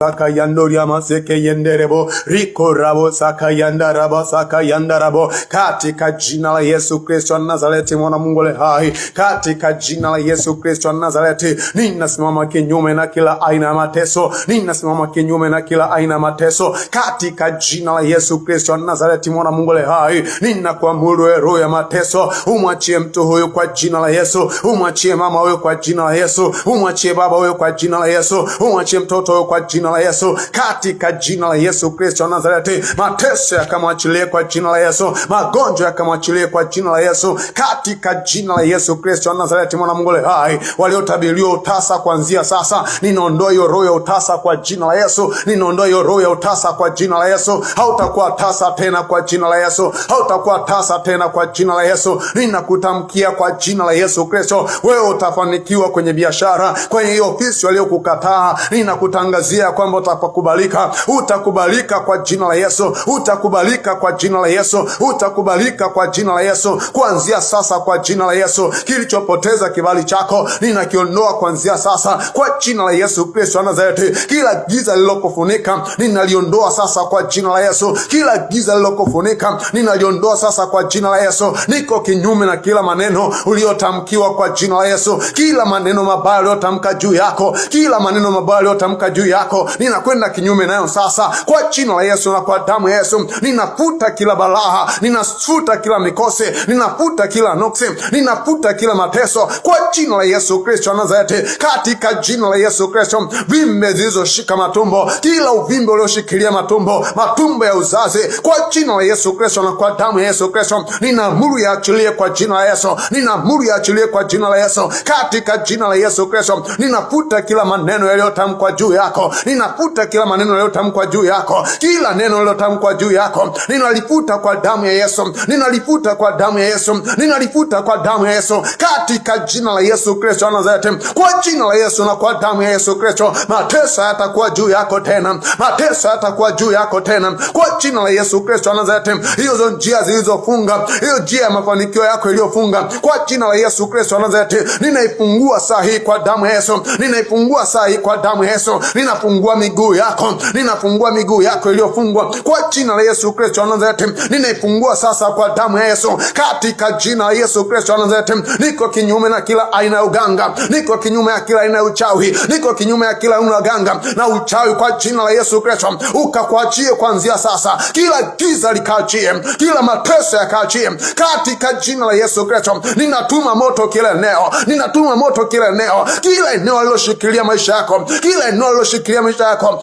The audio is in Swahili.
Saka yandoria maseke yenderebo riko rabo saka yandarabo saka yandarabo katika jina la Yesu Kristo wa Nazareti mwana Mungu le hai, katika jina la Yesu Kristo wa Nazareti ninasimama kinyume na kila aina ya mateso, ninasimama kinyume na kila aina ya mateso katika jina la Yesu Kristo wa Nazareti mwana Mungu le hai. Ninakuamuru roho ya mateso umwachie mtu huyu kwa jina la Yesu, umwachie mama huyu kwa jina la Yesu, umwachie baba huyu kwa jina la Yesu, umwachie mtoto huyu kwa jina la Yesu, katika jina la Yesu Kristo wa Nazareti. Mateso yakamwachilie kwa jina la Yesu, magonjwa yakamwachilie kwa jina la Yesu, katika jina la Yesu Kristo wa Nazareti mwana Mungu le hai. Waliotabiriwa utasa kuanzia sasa, ninaondoa hiyo roho ya utasa kwa jina la Yesu, ninaondoa hiyo roho ya utasa kwa jina la Yesu. Hautakuwa tasa tena kwa jina la Yesu, hautakuwa tasa tena kwa jina la Yesu. Ninakutamkia kwa jina la Yesu Kristo, wewe utafanikiwa kwenye biashara, kwenye hiyo ofisi waliokukataa. Ninakutangazia kwamba utakubalika, utakubalika kwa jina la Yesu, utakubalika kwa jina la Yesu, utakubalika kwa jina la Yesu kuanzia sasa kwa jina la Yesu. Kilichopoteza kibali chako ninakiondoa kuanzia sasa kwa jina la Yesu Kristo wa Nazareti. Kila giza lilokufunika ninaliondoa sasa kwa jina la Yesu, kila giza lilokufunika ninaliondoa sasa kwa jina la Yesu. Niko kinyume na kila maneno uliotamkiwa kwa jina la Yesu, kila maneno mabaya uliotamka juu yako, kila maneno mabaya uliotamka juu yako ninakwenda kinyume nayo sasa kwa jina la Yesu na kwa damu ya Yesu. Ninafuta kila balaa, ninafuta kila mikose, ninafuta kila nuksi, ninafuta kila mateso kwa jina la Yesu Kristo wa Nazareti, katika jina la Yesu Kristo. Vimbe zilizoshika matumbo, kila uvimbe ulioshikilia matumbo, matumbo ya uzazi, kwa jina la Yesu Kristo na kwa damu ya Yesu Kristo, ninaamuru yaachilie kwa jina la Yesu, ninaamuru yaachilie kwa jina la Yesu, katika jina la Yesu Kristo. Ninafuta kila maneno yaliyotamkwa juu yako, ninafuta kila maneno yaliyotamkwa juu yako, kila neno lililotamkwa juu yako ninalifuta kwa damu ya Yesu, ninalifuta kwa damu ya Yesu, ninalifuta kwa damu ya Yesu, katika jina la Yesu Kristo wa Nazareti. Kwa jina la Yesu na kwa damu ya Yesu Kristo, mateso yatakuwa juu yako tena, mateso yatakuwa juu yako tena kwa jina la Yesu Kristo wa Nazareti. Hizo njia zilizofunga, hiyo njia ya mafanikio yako iliyofunga, kwa jina la Yesu Kristo wa Nazareti ninaifungua saa hii kwa damu ya Yesu, ninaifungua saa hii kwa damu ya Yesu. Ninafungua miguu yako, ninafungua miguu yako iliyofungwa kwa jina la Yesu Kristo wa Nazareti. Ninaifungua sasa kwa damu ya Yesu, katika jina la Yesu Kristo wa Nazareti. Niko kinyume na kila aina ya uganga, niko kinyume ya kila aina ya uchawi, niko kinyume ya kila aina ya uganga na uchawi kwa jina la Yesu Kristo. Ukakuachie kuanzia sasa, kila giza likaachie, kila mateso yakaachie katika jina la Yesu Kristo. Ninatuma moto kila eneo, ninatuma moto kila eneo, kila eneo lililoshikilia maisha yako, kila eneo lililoshikilia maisha yako